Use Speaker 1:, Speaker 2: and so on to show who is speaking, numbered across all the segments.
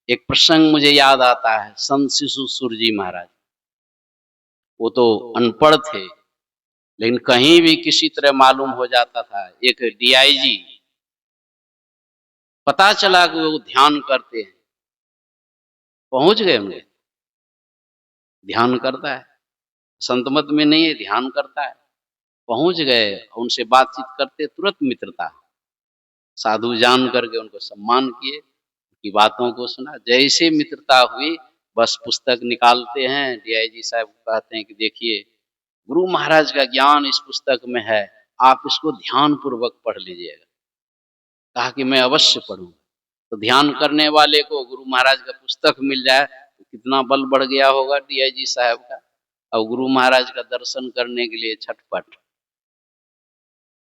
Speaker 1: एक प्रसंग मुझे याद आता है, संत शिशु सूरजी महाराज। वो तो अनपढ़ थे, लेकिन कहीं भी किसी तरह मालूम हो जाता था। एक डीआईजी पता चला कि वो ध्यान करते हैं, पहुंच गए होंगे। ध्यान करता है, संत मत में नहीं है, ध्यान करता है। पहुंच गए, उनसे बातचीत करते, तुरंत मित्रता। साधु जान करके उनको सम्मान किए, उनकी बातों को सुना। जैसे मित्रता हुई, बस पुस्तक निकालते हैं, डीआईजी साहब कहते हैं कि देखिए, गुरु महाराज का ज्ञान इस पुस्तक में है, आप इसको ध्यान पूर्वक पढ़ लीजिएगा। कहा कि मैं अवश्य पढ़ूंगा। तो ध्यान करने वाले को गुरु महाराज का पुस्तक मिल जाए तो कितना बल बढ़ गया होगा डीआईजी साहब का। और गुरु महाराज का दर्शन करने के लिए छटपट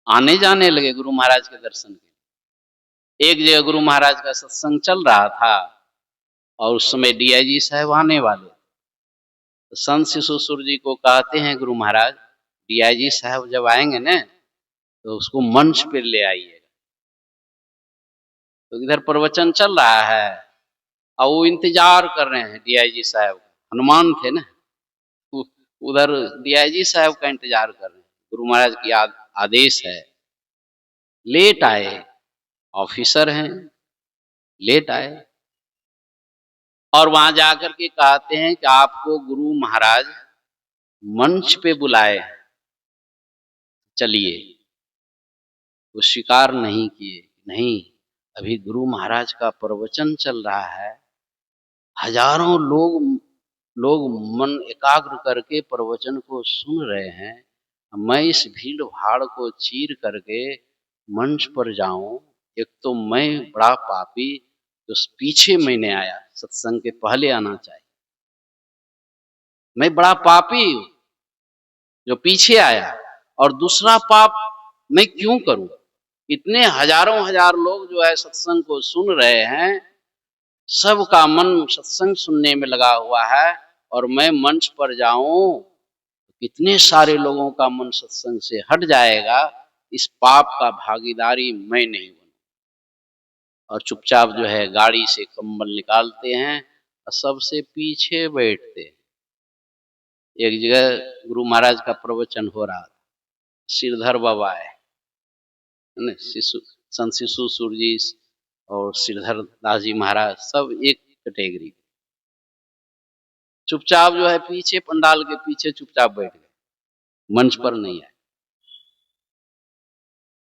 Speaker 1: आने जाने लगे गुरु महाराज के दर्शन के लिए। एक जगह गुरु महाराज का सत्संग चल रहा था और उस समय डीआईजी साहब आने वाले। तो संत शिशु सूरजी को कहते हैं गुरु महाराज, डीआईजी साहब जब आएंगे ना तो उसको मंच पे ले आइएगा। तो इधर प्रवचन चल रहा है और वो इंतजार कर रहे हैं डीआईजी साहब का। हनुमान थे ना, उधर डीआईजी साहब का इंतजार कर रहे हैं। गुरु महाराज की आदेश है, लेट आए, ऑफिसर हैं, लेट आए। और वहां जाकर के कहते हैं कि आपको गुरु महाराज मंच पे बुलाए, चलिए। वो स्वीकार नहीं किए, नहीं, अभी गुरु महाराज का प्रवचन चल रहा है, हजारों लोग मन एकाग्र करके प्रवचन को सुन रहे हैं। मैं इस भीड़ भाड़ को चीर करके मंच पर जाऊं, एक तो मैं बड़ा पापी, तो पीछे मैंने आया, सत्संग के पहले आना चाहिए। मैं बड़ा पापी हूं जो पीछे आया, और दूसरा पाप मैं क्यों करूं? इतने हजारों हजार लोग जो है सत्संग को सुन रहे हैं, सबका मन सत्संग सुनने में लगा हुआ है, और मैं मंच पर जाऊं तो कितने सारे लोगों का मन सत्संग से हट जाएगा। इस पाप का भागीदारी मैं नहीं बनूं। और चुपचाप जो है गाड़ी से कंबल निकालते हैं और सबसे पीछे बैठते हैं। एक जगह गुरु महाराज का प्रवचन हो रहा था, श्रीधर बाबा है, संत शिशु सूरजी और श्रीधर दास जी महाराज सब एक कैटेगरी। चुपचाप जो है पीछे, पंडाल के पीछे चुपचाप बैठ गए, मंच पर नहीं आए।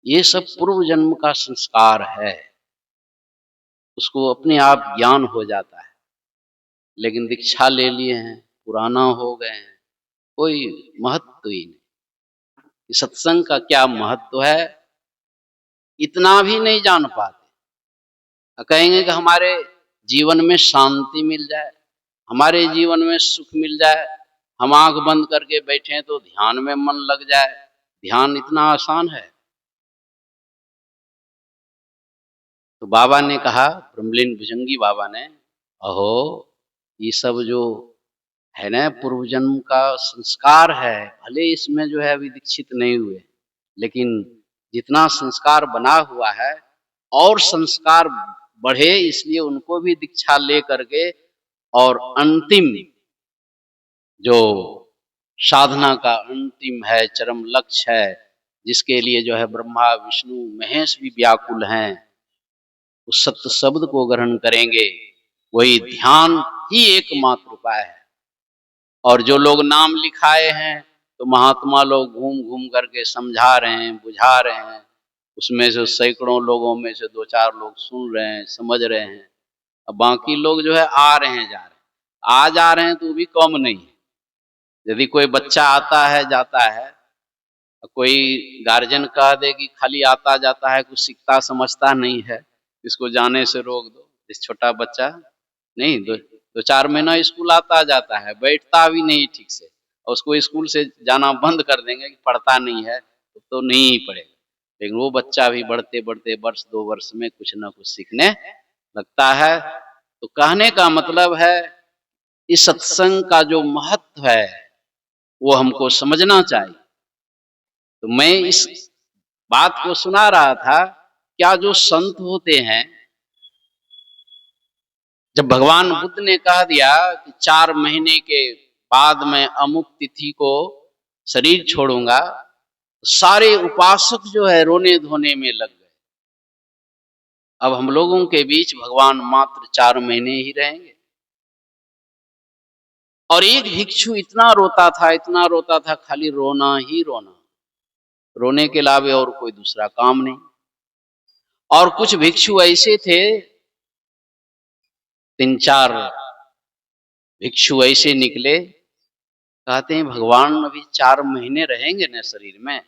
Speaker 1: ये सब पूर्व जन्म का संस्कार है, उसको अपने आप ज्ञान हो जाता है। लेकिन दीक्षा ले लिए हैं, पुराना हो गए हैं, कोई महत्व ही नहीं। सत्संग का क्या महत्व है, इतना भी नहीं जान पाते। कहेंगे कि हमारे जीवन में शांति मिल जाए, हमारे जीवन में सुख मिल जाए, हम आंख बंद करके बैठे तो ध्यान में मन लग जाए। ध्यान इतना आसान है? तो बाबा ने कहा, ब्रह्मलीन भुजंगी बाबा ने, अहो ये सब जो है ना पूर्व जन्म का संस्कार है, भले इसमें जो है अभी दीक्षित नहीं हुए, लेकिन जितना संस्कार बना हुआ है और संस्कार बढ़े, इसलिए उनको भी दीक्षा ले करके और अंतिम जो साधना का अंतिम है, चरम लक्ष्य है, जिसके लिए जो है ब्रह्मा विष्णु महेश भी व्याकुल हैं, उस सत्य शब्द को ग्रहण करेंगे। वही ध्यान ही एकमात्र उपाय है। और जो लोग नाम लिखाए हैं तो महात्मा लोग घूम घूम करके समझा रहे हैं, बुझा रहे हैं। उसमें से सैकड़ों लोगों में से 2-4 लोग सुन रहे हैं, समझ रहे हैं, अब बाकी लोग जो है आ रहे हैं, जा रहे हैं। आ जा रहे हैं तो भी कम नहीं है। यदि कोई बच्चा आता है जाता है, कोई गार्जियन कह दे कि खाली आता जाता है, कुछ सीखता समझता नहीं है, इसको जाने से रोक दो, इस छोटा बच्चा नहीं, 2-4 महीना स्कूल आता जाता है, बैठता भी नहीं ठीक से, और उसको स्कूल से जाना बंद कर देंगे कि पढ़ता नहीं है तो नहीं ही पढ़ेगा। लेकिन वो बच्चा भी बढ़ते बढ़ते वर्ष 2 वर्ष में कुछ ना कुछ सीखने लगता है। तो कहने का मतलब है, इस सत्संग का जो महत्व है वो हमको समझना चाहिए। तो मैं इस बात को सुना रहा था, क्या जो संत होते हैं जब भगवान बुद्ध ने कह दिया कि 4 महीने के बाद मैं अमुक तिथि को शरीर छोड़ूंगा, तो सारे उपासक जो है रोने धोने में लग गए। अब हम लोगों के बीच भगवान मात्र 4 महीने ही रहेंगे। और एक भिक्षु इतना रोता था, खाली रोना ही रोना, रोने के अलावा और कोई दूसरा काम नहीं। और कुछ भिक्षु ऐसे थे, 3-4 भिक्षु ऐसे निकले, कहते हैं भगवान अभी 4 महीने रहेंगे न शरीर में,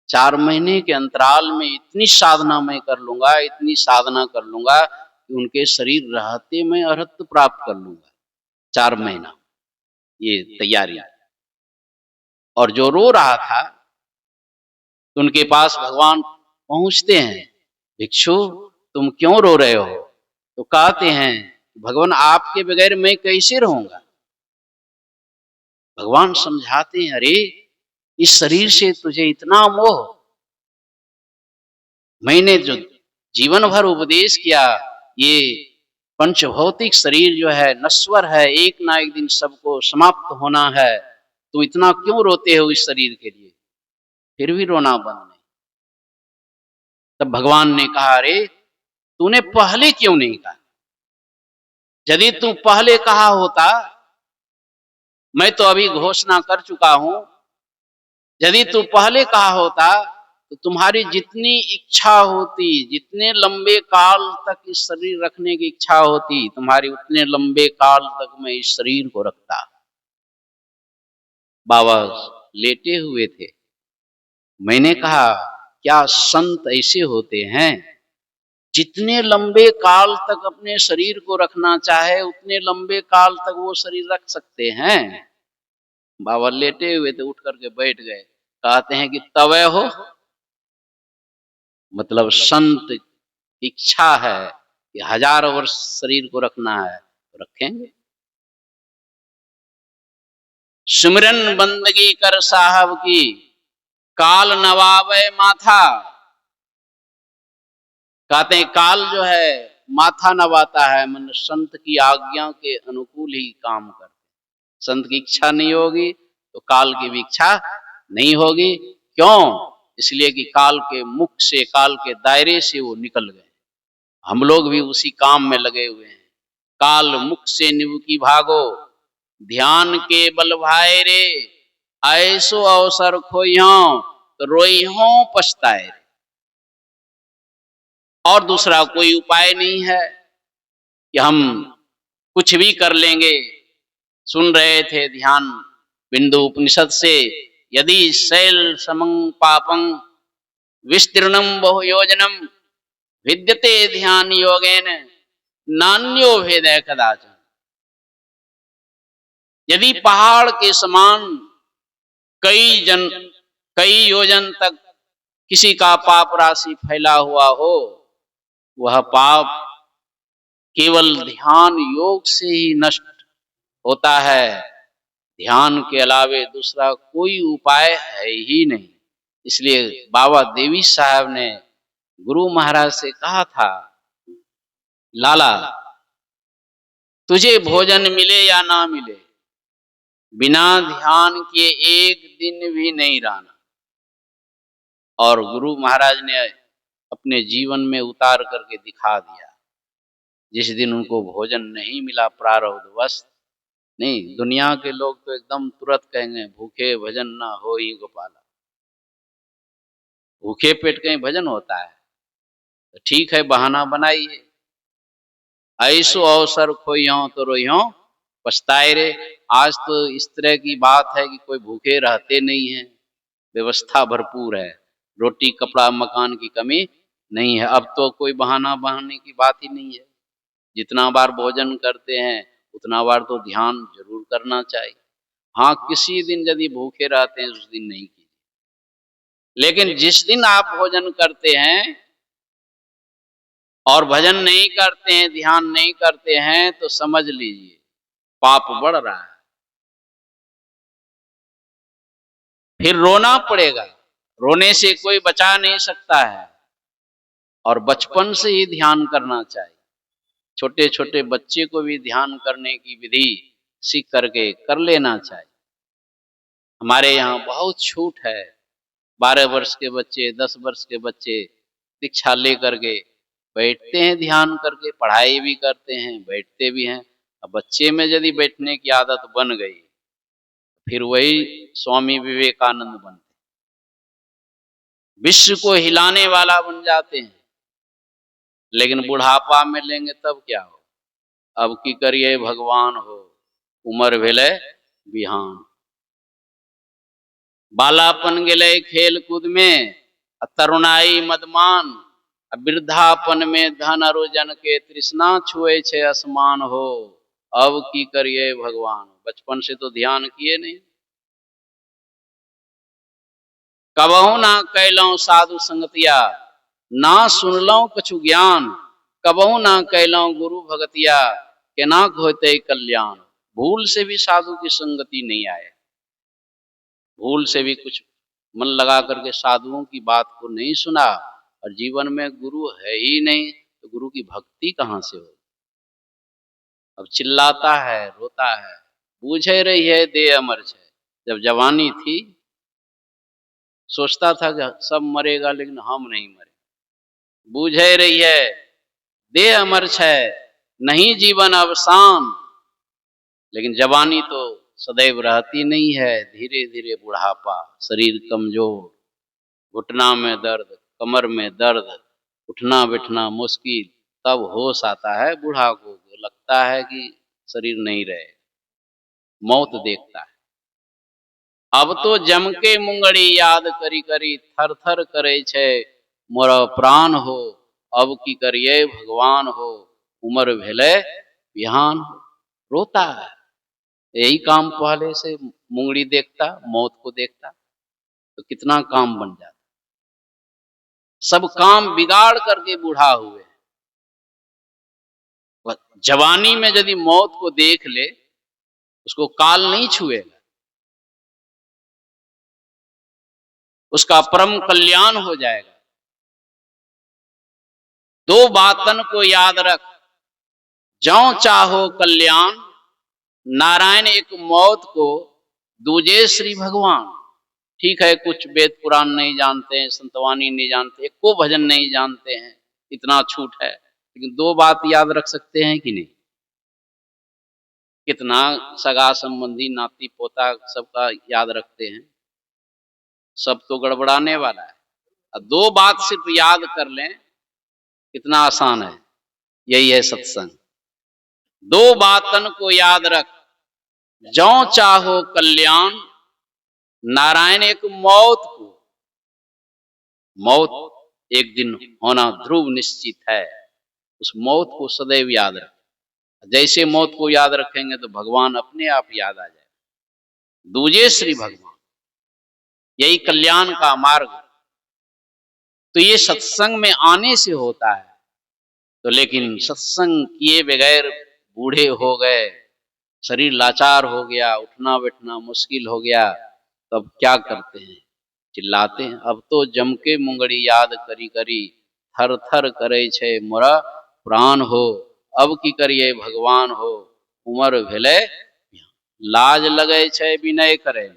Speaker 1: 4 महीने के अंतराल में इतनी साधना मैं कर लूंगा, इतनी साधना कर लूंगा कि उनके शरीर रहते मैं अरहत्त प्राप्त कर लूंगा। 4 महीना ये तैयारी। और जो रो रहा था, तो उनके पास भगवान पहुंचते हैं, भिक्षु तुम क्यों रो रहे हो? तो कहते हैं भगवान आपके बगैर मैं कैसे रहूंगा। भगवान समझाते हैं, अरे इस शरीर से तुझे इतना मोह, मैंने जो जीवन भर उपदेश किया, ये पंचभौतिक शरीर जो है नश्वर है, एक ना एक दिन सबको समाप्त होना है, तो इतना क्यों रोते हो इस शरीर के लिए? फिर भी रोना बंद नहीं। तब भगवान ने कहा, अरे तूने पहले क्यों नहीं कहा? यदि तू पहले कहा होता, मैं तो अभी घोषणा कर चुका हूं, यदि तू पहले कहा होता तो तुम्हारी जितनी इच्छा होती, जितने लंबे काल तक इस शरीर रखने की इच्छा होती, तुम्हारी उतने लंबे काल तक मैं इस शरीर को रखता। बाबा लेटे हुए थे, मैंने कहा क्या संत ऐसे होते हैं, जितने लंबे काल तक अपने शरीर को रखना चाहे उतने लंबे काल तक वो शरीर रख सकते हैं? बाबा लेटे हुए थे, उठ करके बैठ गए, कहते हैं कि तवे हो, मतलब संत इच्छा है कि 1000 वर्ष शरीर को रखना है तो रखेंगे। सिमरन बंदगी कर साहब की, काल नवावे माथा। कहते हैं काल जो है माथा नवाता है, मन संत की आज्ञा के अनुकूल ही काम करते। संत की इच्छा नहीं होगी तो काल की भी इच्छा नहीं होगी। क्यों? इसलिए कि काल के मुख से, काल के दायरे से वो निकल गए। हम लोग भी उसी काम में लगे हुए हैं। काल मुख से निवकी भागो, ध्यान के बल भाए रे, ऐसो अवसर खोइयो तो रोइहो पछताए रे। और दूसरा कोई उपाय नहीं है कि हम कुछ भी कर लेंगे। सुन रहे थे ध्यान बिंदु उपनिषद से, यदि शैल समं पापं विस्तीर्णम बहुयोजनम विद्यते ध्यान योगेन नान्यो भेदः कदाचन। यदि पहाड़ के समान कई योजन तक किसी का पाप राशि फैला हुआ हो, वह पाप केवल ध्यान योग से ही नष्ट होता है। ध्यान के अलावे दूसरा कोई उपाय है ही नहीं। इसलिए बाबा देवी साहब ने गुरु महाराज से कहा था, लाला तुझे भोजन मिले या ना मिले, बिना ध्यान के एक दिन भी नहीं रहना। और गुरु महाराज ने अपने जीवन में उतार करके दिखा दिया। जिस दिन उनको भोजन नहीं मिला प्रारब्धवश, नहीं, दुनिया के लोग तो एकदम तुरंत कहेंगे भूखे भजन ना हो ही गोपाला। भूखे पेट कहीं भजन होता है? तो ठीक है, बहाना बनाइए, ऐसो अवसर खोइयो तो रोइयो पछताए रे। आज तो इस तरह की बात है कि कोई भूखे रहते नहीं है, व्यवस्था भरपूर है, रोटी कपड़ा मकान की कमी नहीं है। अब तो कोई बहाना बहाने की बात ही नहीं है। जितना बार भोजन करते हैं उतना बार तो ध्यान जरूर करना चाहिए। हाँ, किसी दिन यदि भूखे रहते हैं उस दिन नहीं कीजिए, लेकिन जिस दिन आप भोजन करते हैं और भजन नहीं करते हैं, ध्यान नहीं करते हैं, तो समझ लीजिए पाप बढ़ रहा है। फिर रोना पड़ेगा, रोने से कोई बचा नहीं सकता है। और बचपन से ही ध्यान करना चाहिए। छोटे छोटे बच्चे को भी ध्यान करने की विधि सीख करके कर लेना चाहिए। हमारे यहाँ बहुत छूट है। 12 वर्ष के बच्चे, 10 वर्ष के बच्चे दीक्षा ले करके बैठते हैं, ध्यान करके पढ़ाई भी करते हैं, बैठते भी हैं। अब बच्चे में यदि बैठने की आदत बन गई, फिर वही स्वामी विवेकानंद बनते, विश्व को हिलाने वाला बन जाते हैं। लेकिन बुढ़ापा में लेंगे तब क्या हो? अब की करिए भगवान हो, उम्र भेले बिहान। बालापन गेले खेल कूद में, तरुणाई मदमान, वृद्धापन में धन अरोजन के तृष्णा छुए छे आसमान हो। अब की करिए भगवान। बचपन से तो ध्यान किए नहीं। कबहू ना कैलौं साधु संगतिया, ना सुनलौं कछु ज्ञान। कबहू ना कैलौं गुरु भगतिया, केना होते कल्याण। भूल से भी साधु की संगति नहीं आए, भूल से भी कुछ मन लगा करके साधुओं की बात को नहीं सुना, और जीवन में गुरु है ही नहीं, तो गुरु की भक्ति कहाँ से हो? अब चिल्लाता है, रोता है, बूझे रही है दे अमर छे। जब जवानी थी सोचता था कि सब मरेगा लेकिन हम नहीं मरे। बूझे रही है दे अमर छे, नहीं जीवन अवसान। लेकिन जवानी तो सदैव रहती नहीं है। धीरे धीरे बुढ़ापा, शरीर कमजोर, घुटना में दर्द, कमर में दर्द, उठना बैठना मुश्किल। तब होश आता है बूढ़ा को, लगता है कि शरीर नहीं रहे, मौत देखता है। अब तो जम के मुंगड़ी याद करी करी, थर थर करे छे मोरा प्राण हो। अब की करिए भगवान हो, उम्र भेले बिहान हो। रोता है। यही काम पहले से मुंगड़ी देखता, मौत को देखता, तो कितना काम बन जाता। सब काम बिगाड़ करके बूढ़ा हुए। जवानी में यदि मौत को देख ले, उसको काल नहीं छुएगा, उसका परम कल्याण हो जाएगा। दो बातन को याद रख, जौ चाहो कल्याण। नारायण एक मौत को, दूजे श्री भगवान। ठीक है, कुछ वेद पुराण नहीं जानते हैं, संतवानी नहीं जानते, एक को भजन नहीं जानते हैं, इतना छूट है। लेकिन दो बात याद रख सकते हैं कि नहीं? कितना सगा संबंधी नाती पोता सबका याद रखते हैं, सब तो गड़बड़ाने वाला है। और दो बात सिर्फ याद कर लें, कितना आसान है। यही है सत्संग। दो बातन को याद रख, जौ चाहो कल्याण। नारायण एक मौत को, मौत एक दिन होना ध्रुव निश्चित है, उस मौत को सदैव याद रख। जैसे मौत को याद रखेंगे तो भगवान अपने आप याद आ जाए। दूजे श्री भगवान, यही कल्याण का मार्ग। तो ये सत्संग में आने से होता है। तो लेकिन सत्संग किए बगैर बूढ़े हो गए, शरीर लाचार हो गया, उठना बैठना मुश्किल हो गया, तब क्या करते हैं? चिल्लाते हैं। अब तो जम के मुंगड़ी याद करी करी, थर थर करे छे मोरा प्राण हो। अब की करिए भगवान हो, उम्र भेले लाज लगे छे विनय करे।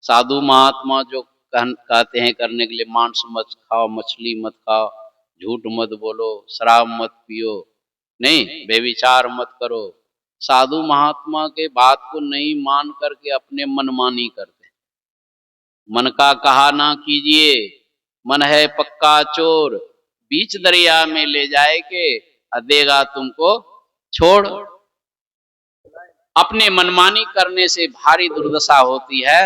Speaker 1: साधु महात्मा जो कहते हैं करने के लिए, मांस मत खाओ, मछली मत खाओ, झूठ मत बोलो, शराब मत पियो, नहीं बेविचार मत करो। साधु महात्मा के बात को नहीं मान करके अपने मनमानी करते। मन का कहा ना कीजिए, मन है पक्का चोर, बीच दरिया में ले जाए के देगा तुमको छोड़। अपने मनमानी करने से भारी दुर्दशा होती है।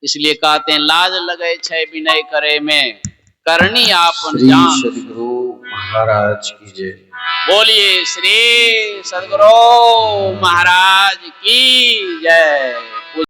Speaker 1: इसलिए कहते हैं लाज लगे छे विनय करे में, करनी आपन जान।
Speaker 2: श्री सद्गुरु महाराज की जय।
Speaker 1: बोलिए श्री सद्गुरु महाराज की जय।